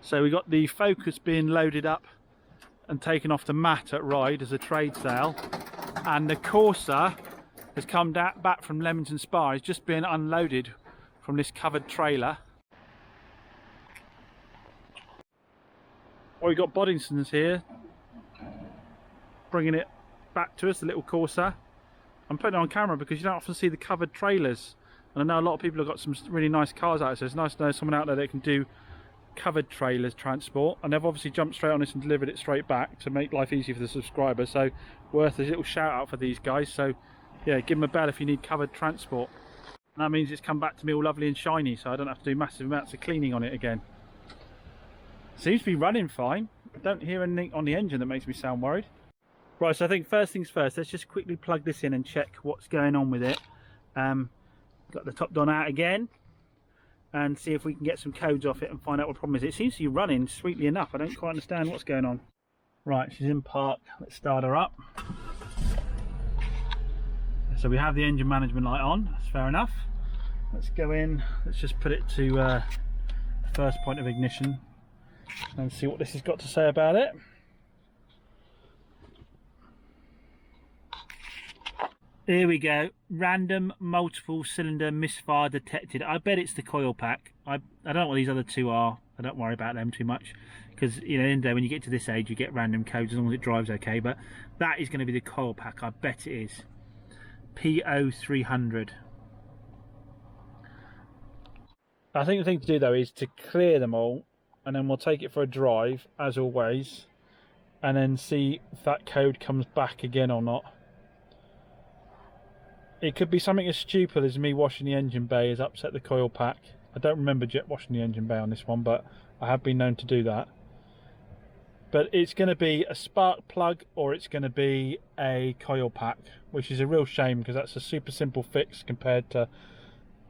So we got the Focus being loaded up and taken off the mat at Ride as a trade sale, and the Corsa has come back from Leamington Spa. It's just being unloaded from this covered trailer. Well, we got Boddingson's here bringing it back to us, the little Corsa. I'm putting it on camera because you don't often see the covered trailers, and I know a lot of people have got some really nice cars out there, so it's nice to know someone out there that can do covered trailers transport. And they've obviously jumped straight on this and delivered it straight back to make life easy for the subscribers, so worth a little shout out for these guys. So yeah, give them a bell if you need covered transport. And that means it's come back to me all lovely and shiny, so I don't have to do massive amounts of cleaning on it again. Seems to be running fine. I don't hear anything on the engine that makes me sound worried. Right, so I think first things first, let's just quickly plug this in and check what's going on with it. Got the top down out again and see if we can get some codes off it and find out what the problem is. It seems to be running sweetly enough. I don't quite understand what's going on. Right, she's in park. Let's start her up. So we have the engine management light on. That's fair enough. Let's go in. Let's just put it to the first point of ignition and see what this has got to say about it. Here we go. Random multiple cylinder misfire detected. I bet it's the coil pack. I don't know what these other two are. I don't worry about them too much because, you know, in the day when you get to this age you get random codes as long as it drives okay, but that is going to be the coil pack. I bet it is. PO300. I think the thing to do though is to clear them all, and then we'll take it for a drive as always and then see if that code comes back again or not. It could be something as stupid as me washing the engine bay has upset the coil pack. I don't remember jet washing the engine bay on this one, but I have been known to do that. But it's going to be a spark plug or it's going to be a coil pack, which is a real shame because that's a super simple fix compared to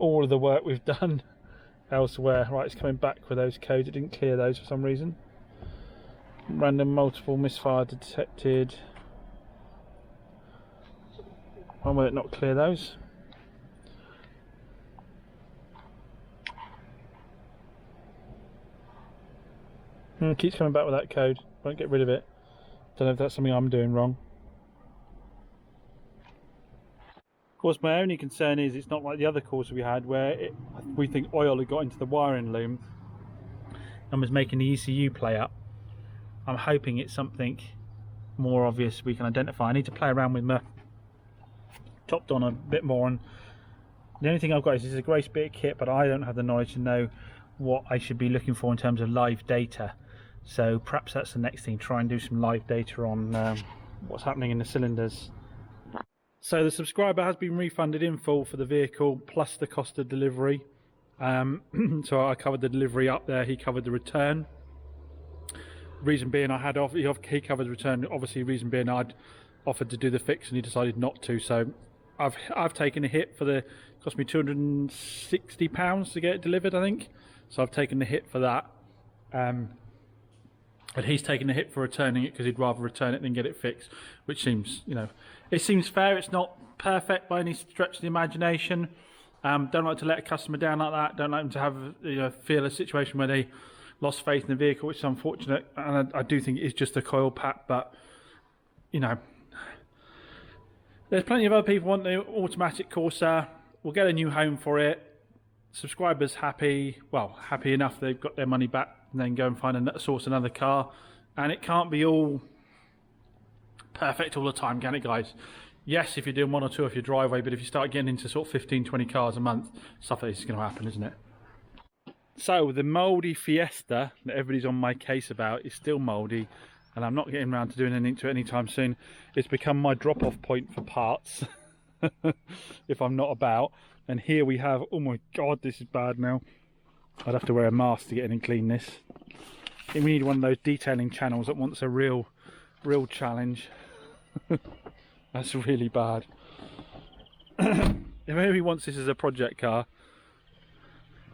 all of the work we've done elsewhere. Right, it's coming back with those codes. It didn't clear those for some reason. Random multiple misfire detected. Why will it not clear those? It keeps coming back with that code. Won't get rid of it. Don't know if that's something I'm doing wrong. Of course, my only concern is it's not like the other Corsa we had where we think oil had got into the wiring loom and was making the ECU play up. I'm hoping it's something more obvious we can identify. I need to play around with my topped on a bit more, and the only thing I've got is a great bit of kit, but I don't have the knowledge to know what I should be looking for in terms of live data. So perhaps that's the next thing, try and do some live data on what's happening in the cylinders. So the subscriber has been refunded in full for the vehicle plus the cost of delivery. So I covered the delivery up there, he covered the return. Reason being he covered the return, obviously reason being I'd offered to do the fix and he decided not to, so I've taken a hit for it cost me £260 to get it delivered, I think. So I've taken the hit for that. And he's taken the hit for returning it because he'd rather return it than get it fixed, which seems, you know, it seems fair. It's not perfect by any stretch of the imagination. Don't like to let a customer down like that. Don't like them to have, you know, feel a situation where they lost faith in the vehicle, which is unfortunate. And I do think it's just a coil pack, but you know, there's plenty of other people want the automatic Corsa. We'll get a new home for it. Subscribers happy, well, happy enough they've got their money back, and then go and find source another car. And it can't be all perfect all the time, can it, guys? Yes, if you're doing one or two off your driveway, but if you start getting into sort of 15, 20 cars a month, stuff like this is going to happen, isn't it? So the mouldy Fiesta that everybody's on my case about is still mouldy, and I'm not getting around to doing anything to it anytime soon. It's become my drop-off point for parts if I'm not about. And here we have, oh my god, this is bad now. I'd have to wear a mask to get in and clean this. I think we need one of those detailing channels that wants a real challenge. That's really bad. If anybody wants this as a project car,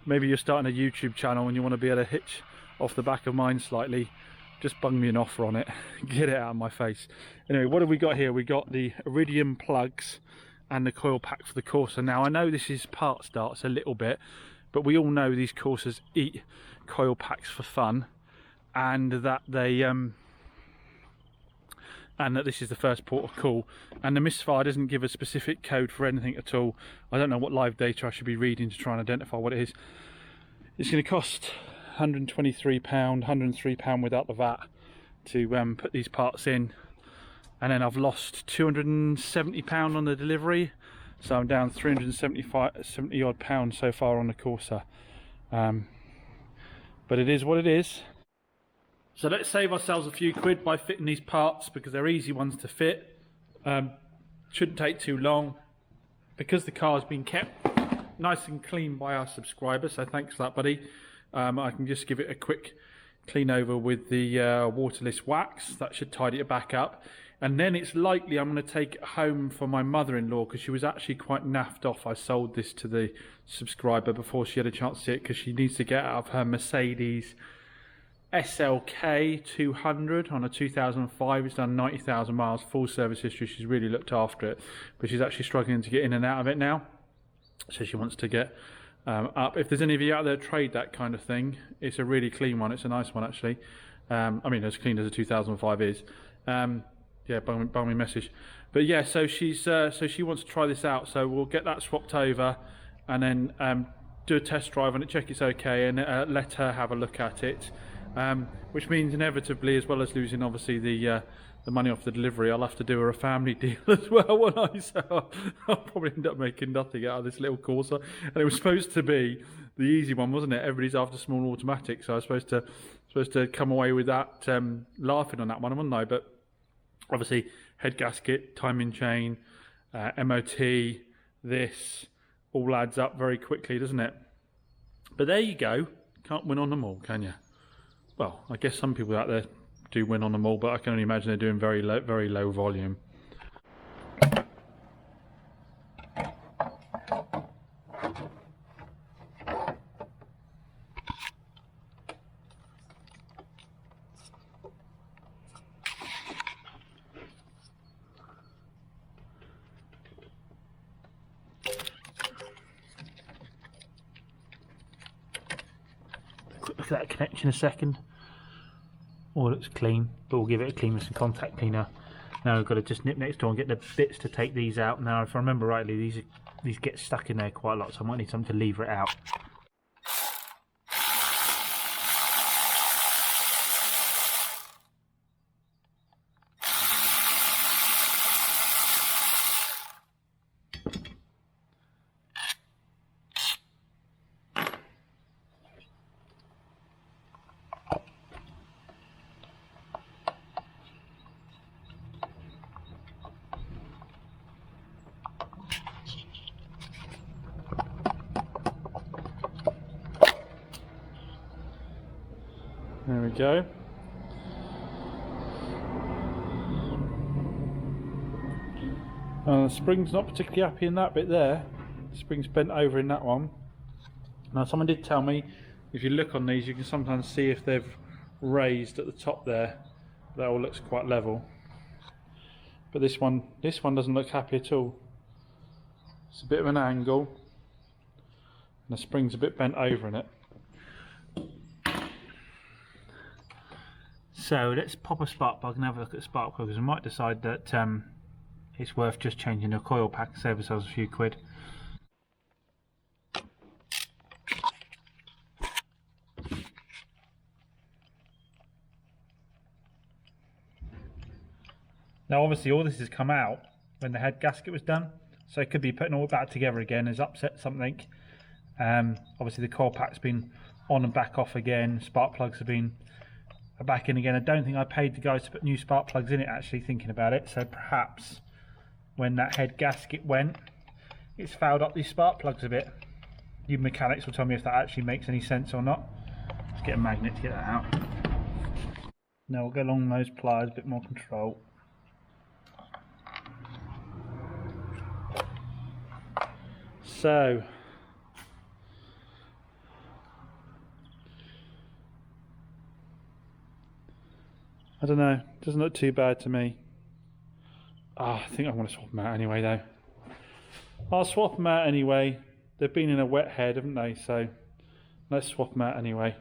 maybe you're starting a YouTube channel and you want to be able to hitch off the back of mine slightly, just bung me an offer on it. Get it out of my face. Anyway, what have we got here? We got the iridium plugs and the coil pack for the Corsa. Now I know this is part starts a little bit, but we all know these Corsas eat coil packs for fun. and that they and that this is the first port of call. And the misfire doesn't give a specific code for anything at all. I don't know what live data I should be reading to try and identify what it is. It's going to cost £123, £103 without the VAT to put these parts in, and then I've lost £270 on the delivery, so I'm down 70 odd pounds so far on the Corsa. But it is what it is. So let's save ourselves a few quid by fitting these parts, because they're easy ones to fit. Shouldn't take too long, because the car's been kept nice and clean by our subscribers, so thanks for that, buddy. I can just give it a quick clean over with the waterless wax. That should tidy it back up, and then it's likely I'm going to take it home for my mother-in-law, because she was actually quite naffed off. I sold this to the subscriber before she had a chance to see it, because she needs to get out of her Mercedes SLK 200 on a 2005. It's done 90,000 miles, full service history. She's really looked after it, but she's actually struggling to get in and out of it now, so she wants to get up. If there's any of you out there trade that kind of thing, it's a really clean one. It's a nice one, actually. I mean, as clean as a 2005 is. Yeah, by me message. But yeah, so she's so she wants to try this out, so we'll get that swapped over, and then do a test drive on it, check it's okay, and let her have a look at it. Which means inevitably, as well as losing obviously the money off the delivery, I'll have to do her a family deal as well, won't I? So I'll probably end up making nothing out of this little Corsa. And it was supposed to be the easy one, wasn't it? Everybody's after small automatic, so I was supposed to come away with that laughing on that one, wasn't I? But obviously head gasket, timing chain, MOT, this all adds up very quickly, doesn't it? But there you go. Can't win on them all, can you? Well, I guess some people out there do win on them all, but I can only imagine they're doing very low volume. Quick look at that connection a second. All looks clean, but we'll give it a clean with some contact cleaner. Now we've got to just nip next door and get the bits to take these out. Now, if I remember rightly, these get stuck in there quite a lot, so I might need something to lever it out. There we go. The spring's not particularly happy in that bit there. The spring's bent over in that one. Now, someone did tell me if you look on these, you can sometimes see if they've raised at the top there. That all looks quite level. But this one doesn't look happy at all. It's a bit of an angle, and the spring's a bit bent over in it. So let's pop a spark plug and have a look at the spark plug, because we might decide that it's worth just changing the coil pack and save ourselves a few quid. Now obviously all this has come out when the head gasket was done, so it could be putting all that together again has upset something. Obviously the coil pack's been on and back off again, spark plugs have been back in again. I don't think I paid the guys to put new spark plugs in it, actually, thinking about it, so perhaps when that head gasket went, it's fouled up these spark plugs a bit. You mechanics will tell me if that actually makes any sense or not. Let's get a magnet to get that out. Now we'll go along those pliers, a bit more control. So I don't know, it doesn't look too bad to me. I think I'm going to swap them out anyway though. I'll swap them out anyway. They've been in a wet head, haven't they? So let's swap them out anyway.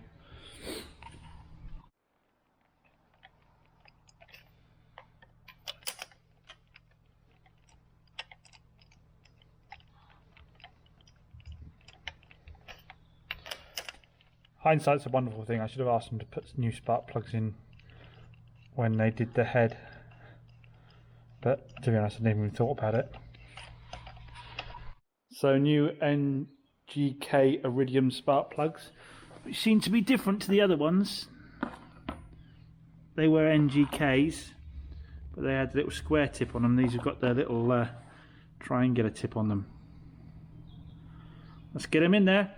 Hindsight's a wonderful thing. I should have asked them to put new spark plugs in when they did the head, but to be honest, I never even thought about it. So new NGK Iridium spark plugs, which seem to be different to the other ones. They were NGKs, but they had a little square tip on them. These have got the little triangular tip on them. Let's get them in there.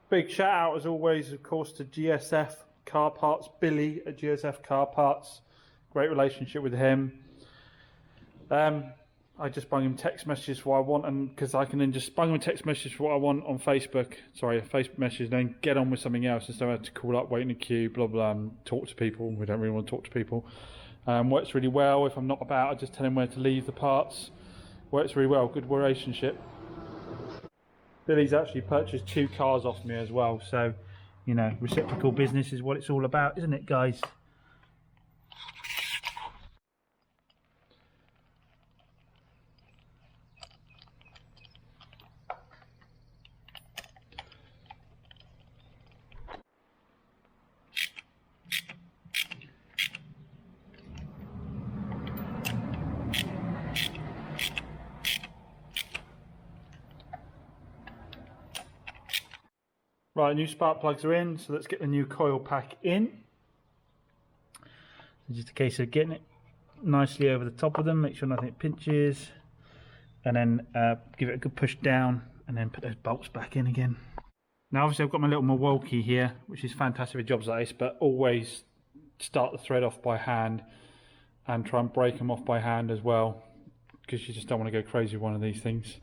Big shout out as always, of course, to GSF Car Parts, Billy at GSF Car Parts. Great relationship with him. I just bung him text messages for what I want, and because I can then just bung him text messages for what I want on Facebook. Sorry, a Facebook message, and then get on with something else instead of having to call up, wait in a queue, blah blah, and talk to people. We don't really want to talk to people. Works really well. If I'm not about, I just tell him where to leave the parts. Works really well. Good relationship. Billy's actually purchased 2 cars off me as well, so you know, reciprocal business is what it's all about, isn't it, guys? Right, new spark plugs are in, so let's get the new coil pack in. It's just a case of getting it nicely over the top of them, make sure nothing pinches, and then give it a good push down, and then put those bolts back in again. Now obviously I've got my little Milwaukee here, which is fantastic for jobs like this, but always start the thread off by hand, and try and break them off by hand as well, because you just don't want to go crazy with one of these things.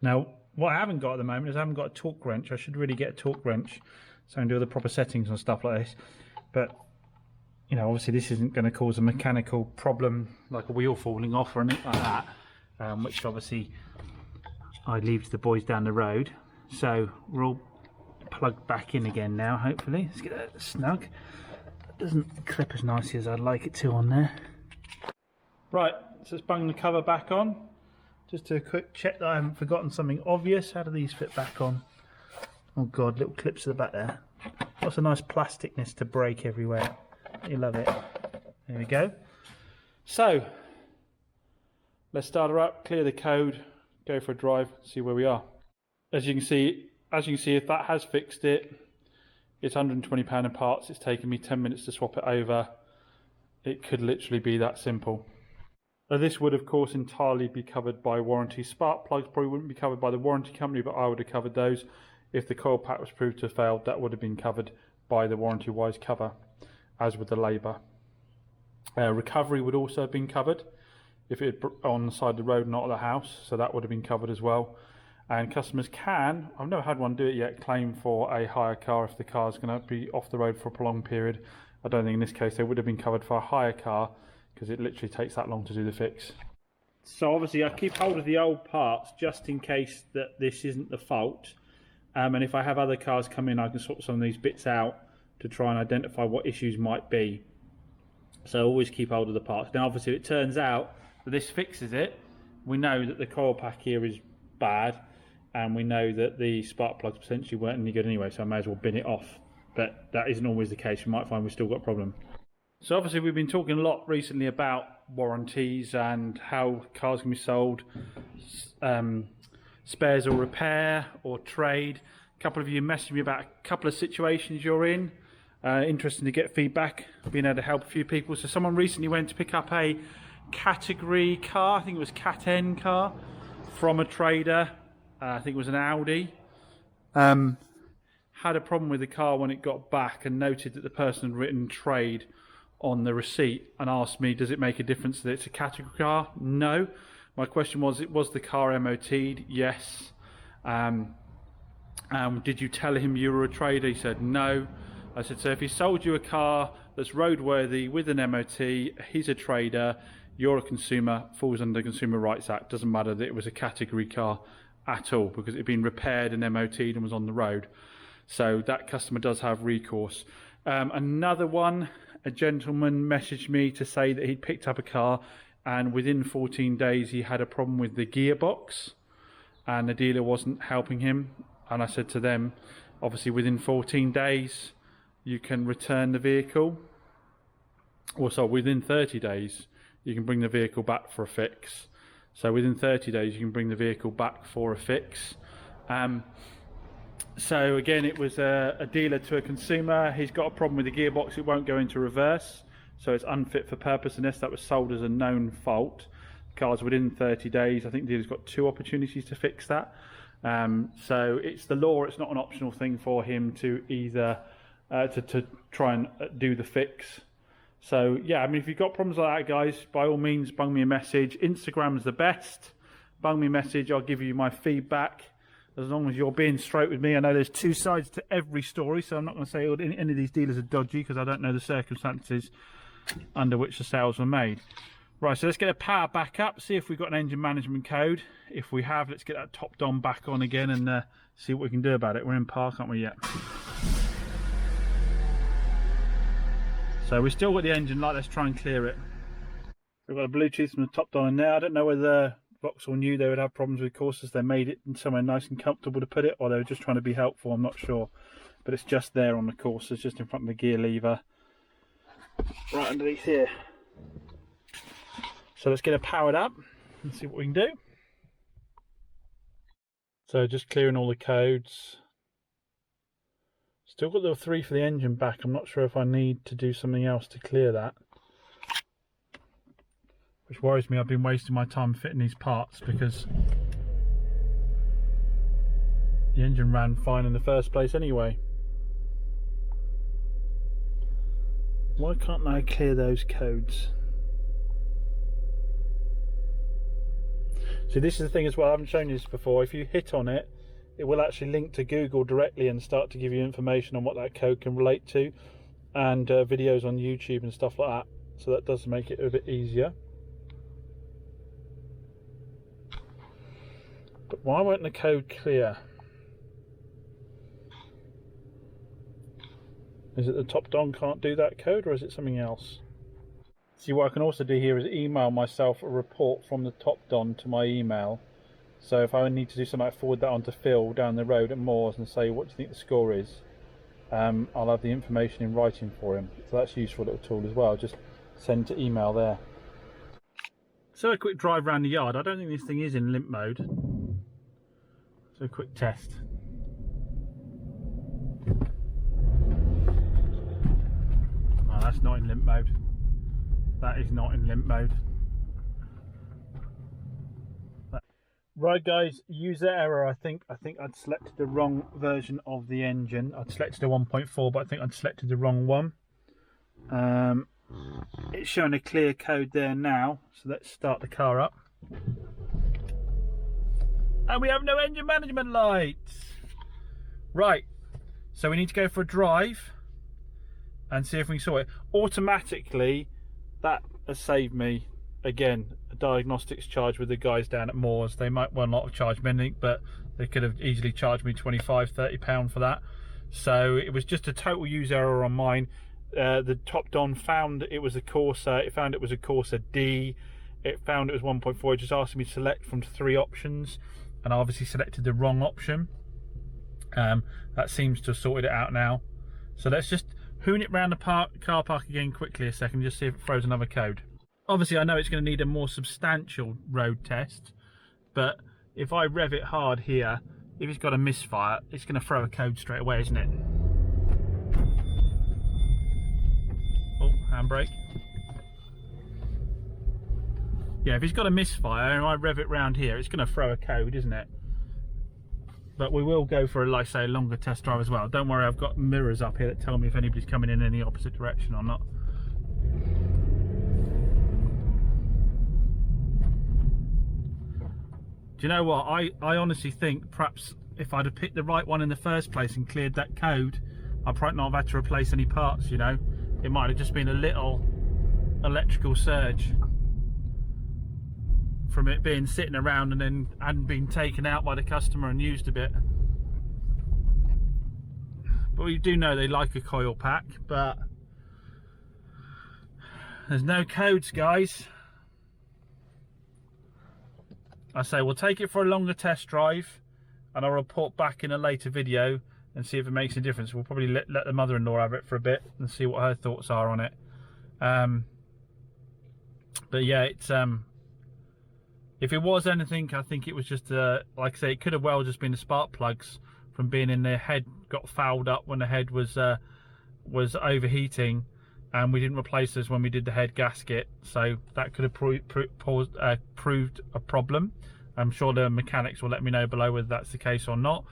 Now, what I haven't got at the moment is I haven't got a torque wrench. I should really get a torque wrench so I can do all the proper settings and stuff like this. But, you know, obviously this isn't going to cause a mechanical problem like a wheel falling off or anything like that, which obviously I leave to the boys down the road. So we're all plugged back in again now, hopefully. Let's get that snug. It doesn't clip as nicely as I'd like it to on there. Right, so let's bung the cover back on. Just to quick check that I haven't forgotten something obvious. How do these fit back on? Oh god, little clips at the back there. What's a nice plasticness to break everywhere. You love it. There we go. So, let's start her up, clear the code, go for a drive, see where we are. As you can see, if that has fixed it, it's £120 in parts. It's taken me 10 minutes to swap it over. It could literally be that simple. Now this would of course entirely be covered by warranty. Spark plugs probably wouldn't be covered by the warranty company, but I would have covered those. If the coil pack was proved to have failed, that would have been covered by the warranty wise cover, as with the labour. Recovery would also have been covered if it had on the side of the road, not at the house, so that would have been covered as well. And customers can, I've never had one do it yet, claim for a hire car if the car is going to be off the road for a prolonged period. I don't think in this case they would have been covered for a hire car, because it literally takes that long to do the fix. So obviously I keep hold of the old parts just in case that this isn't the fault, and if I have other cars come in I can sort some of these bits out to try and identify what issues might be. So always keep hold of the parts. Now obviously if it turns out that this fixes it, we know that the coil pack here is bad, and we know that the spark plugs potentially weren't any good anyway, so I may as well bin it off. But that isn't always the case. We might find we've still got a problem. So obviously we've been talking a lot recently about warranties and how cars can be sold, spares or repair or trade. A couple of you messaged me about a couple of situations you're in. Interesting to get feedback, being able to help a few people. So someone recently went to pick up a category car, I think it was Cat N car, from a trader. I think it was an Audi. Had a problem with the car when it got back and noted that the person had written trade on the receipt and asked me, does it make a difference that it's a category car? No. My question was the car MOT'd? Yes. Did you tell him you were a trader? He said no. I said, so if he sold you a car that's roadworthy with an MOT, he's a trader, you're a consumer, falls under the Consumer Rights Act. Doesn't matter that it was a category car at all, because it had been repaired and MOT'd and was on the road. So that customer does have recourse. Another one, a gentleman messaged me to say that he'd picked up a car and within 14 days he had a problem with the gearbox and the dealer wasn't helping him. And I said to them, Obviously within 14 days you can return the vehicle, or so within 30 days you can bring the vehicle back for a fix. So within 30 days you can bring the vehicle back for a fix. So again, it was a dealer to a consumer. He's got a problem with the gearbox, it won't go into reverse, so it's unfit for purpose, and that was sold as a known fault. Car's within 30 days. I think the dealer's got 2 opportunities to fix that. So it's the law, it's not an optional thing for him to either to try and do the fix. So yeah, I mean, if you've got problems like that, guys, by all means bung me a message. Instagram's the best. Bung me a message, I'll give you my feedback, as long as you're being straight with me. I know there's 2 sides to every story, so I'm not going to say any of these dealers are dodgy, because I don't know the circumstances under which the sales were made. Right, so let's get the power back up, see if we've got an engine management code. If we have, let's get that top Don back on again and see what we can do about it. We're in park, aren't we, yet? So we've still got the engine light, let's try and clear it. We've got a Bluetooth from the top Don in there. I don't know whether Vauxhall knew they would have problems with Corsas. They made it somewhere nice and comfortable to put it, or they were just trying to be helpful, I'm not sure. But it's just there on the Corsas, just in front of the gear lever. Right underneath here. So let's get it powered up and see what we can do. So just clearing all the codes. Still got the 3 for the engine back. I'm not sure if I need to do something else to clear that, which worries me. I've been wasting my time fitting these parts because the engine ran fine in the first place anyway. Why can't I clear those codes? See, this is the thing as well, I haven't shown you this before. If you hit on it, it will actually link to Google directly and start to give you information on what that code can relate to, and videos on YouTube and stuff like that. So that does make it a bit easier. But why won't the code clear? Is it the top Don can't do that code, or is it something else? See, what I can also do here is email myself a report from the top Don to my email. So if I need to do something, I forward that on to Phil down the road at Moores and say, what do you think the score is? I'll have the information in writing for him. So that's a useful little tool as well. Just send to email there. So a quick drive around the yard. I don't think this thing is in limp mode. So a quick test. No, that's not in limp mode. That is not in limp mode. Right guys, user error. I think I'd selected the wrong version of the engine. I'd selected a 1.4, but I think I'd selected the wrong one. It's showing a clear code there now, so let's start the car up. And we have no engine management lights. Right, so we need to go for a drive and see if we can sort it. Automatically, that has saved me, again, a diagnostics charge with the guys down at Moores. They might well not have charged me anything, but they could have easily charged me £25–30 for that. So it was just a total user error on mine. The top Don found it was a Corsa. It found it was a Corsa D. It found it was 1.4. It just asked me to select from 3 options, and I obviously selected the wrong option. That seems to have sorted it out now. So let's just hoon it round the car park again quickly a second, just see if it throws another code. Obviously I know it's going to need a more substantial road test, but if I rev it hard here, if it's got a misfire, it's going to throw a code straight away, isn't it? Oh, handbrake. Yeah, if it's got a misfire and I rev it round here, it's going to throw a code, isn't it? But we will go for, like I say, a longer test drive as well. Don't worry, I've got mirrors up here that tell me if anybody's coming in the opposite direction or not. Do you know what? I honestly think perhaps if I'd have picked the right one in the first place and cleared that code, I'd probably not have had to replace any parts, you know? It might have just been a little electrical surge from it being sitting around and then hadn't been taken out by the customer and used a bit. But we do know they like a coil pack, but there's no codes, guys. I say we'll take it for a longer test drive and I'll report back in a later video and see if it makes a difference. We'll probably let the mother-in-law have it for a bit and see what her thoughts are on it. But yeah, it's if it was anything, I think it was just like I say, it could have well just been the spark plugs from being in the head got fouled up when the head was overheating, and we didn't replace those when we did the head gasket, so that could have proved a problem. I'm sure the mechanics will let me know below whether that's the case or not.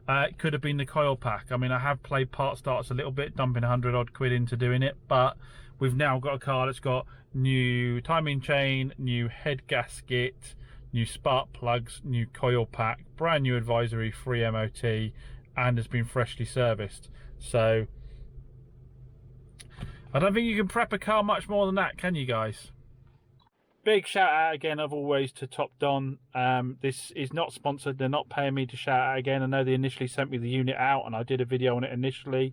It could have been the coil pack. I mean, I have played part starts a little bit, dumping 100 odd quid into doing it, but we've now got a car that's got new timing chain, new head gasket, new spark plugs, new coil pack, brand new advisory, free MOT, and has been freshly serviced. So I don't think you can prep a car much more than that, can you guys? Big shout out again, as always, to Top Don. This is not sponsored, they're not paying me to shout out again. I know they initially sent me the unit out and I did a video on it initially,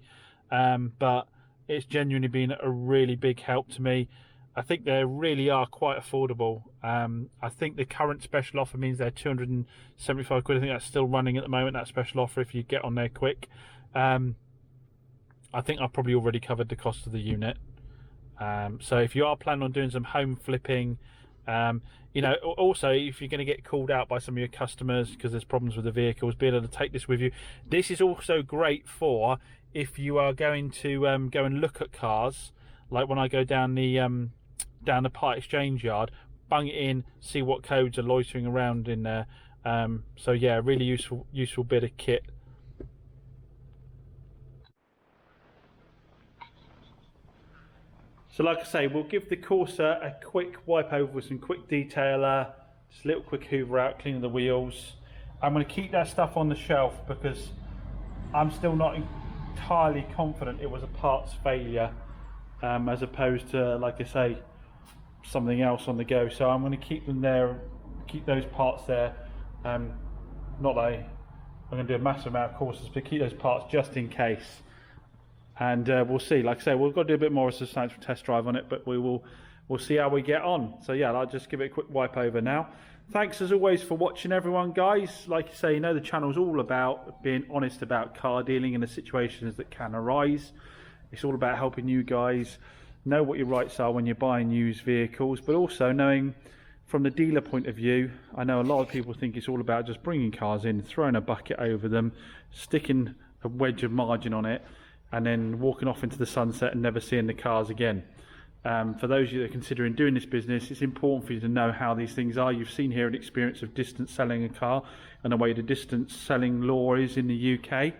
but it's genuinely been a really big help to me. I think they really are quite affordable. I think the current special offer means they're 275 quid. I think that's still running at the moment, that special offer, if you get on there quick. I think I've probably already covered the cost of the unit. So if you are planning on doing some home flipping, you know, also if you're going to get called out by some of your customers because there's problems with the vehicles, being able to take this with you. This is also great for if you are going to go and look at cars, like when I go down the part exchange yard, bung it in, see what codes are loitering around in there. So yeah, really useful bit of kit. So like I say, we'll give the Corsa a quick wipe over with some quick detailer, just a little quick hoover out, cleaning the wheels. I'm going to keep that stuff on the shelf because I'm still not entirely confident it was a parts failure, as opposed to, like I say, something else on the go. So I'm going to keep them there, keep those parts there. Not that I'm going to do a massive amount of Corsas, but keep those parts just in case. And we'll see. Like I say, we've got to do a bit more of a substantial test drive on it, but we'll see how we get on. So yeah, I'll just give it a quick wipe over now. Thanks as always for watching, everyone, guys. Like you say, you know the channel's all about being honest about car dealing and the situations that can arise. It's all about helping you guys know what your rights are when you're buying used vehicles, but also knowing from the dealer point of view. I know a lot of people think it's all about just bringing cars in, throwing a bucket over them, sticking a wedge of margin on it, and then walking off into the sunset and never seeing the cars again. For those of you that are considering doing this business, it's important for you to know how these things are. You've seen here an experience of distance selling a car and the way the distance selling law is in the UK.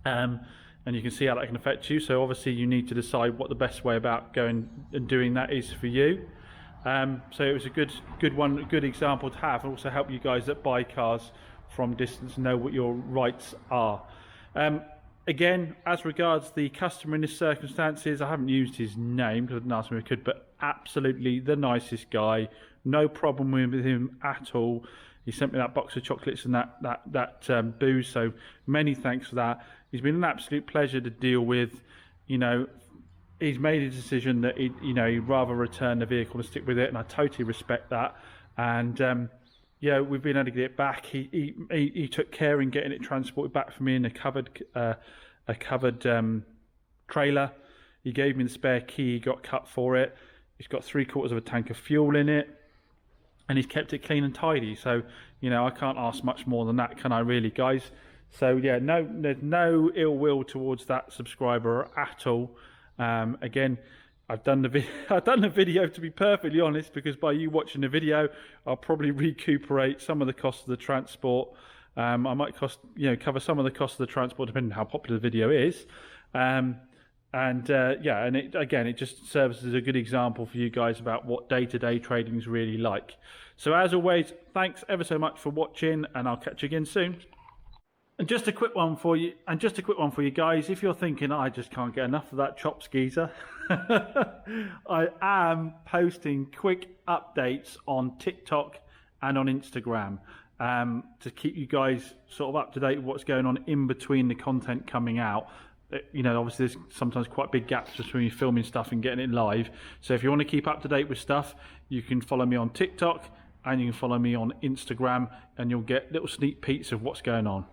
And you can see how that can affect you. So obviously you need to decide what the best way about going and doing that is for you. So it was a good example to have, and also help you guys that buy cars from distance know what your rights are. Again, as regards the customer in this circumstances, I haven't used his name because I didn't ask him if I could, but absolutely the nicest guy. No problem with him at all. He sent me that box of chocolates and that booze, so many thanks for that. He's been an absolute pleasure to deal with. You know, he's made a decision that he'd rather return the vehicle and stick with it, and I totally respect that. And yeah, we've been able to get it back. He took care in getting it transported back for me in a covered trailer. He gave me the spare key he got cut for it. He's got 3/4 of a tank of fuel in it, and he's kept it clean and tidy. So, you know, I can't ask much more than that, can I really, guys? So yeah, there's no ill will towards that subscriber at all. Again, I've done the video to be perfectly honest, because by you watching the video, I'll probably recuperate some of the cost of the transport. I might cover some of the cost of the transport depending on how popular the video is. Yeah, and it just serves as a good example for you guys about what day-to-day trading is really like. So as always, thanks ever so much for watching, and I'll catch you again soon. And just a quick one for you, guys. If you're thinking, I just can't get enough of that chop skeezer, I am posting quick updates on TikTok and on Instagram to keep you guys sort of up to date with what's going on in between the content coming out. You know, obviously there's sometimes quite big gaps between you filming stuff and getting it live. So if you want to keep up to date with stuff, you can follow me on TikTok and you can follow me on Instagram, and you'll get little sneak peeks of what's going on.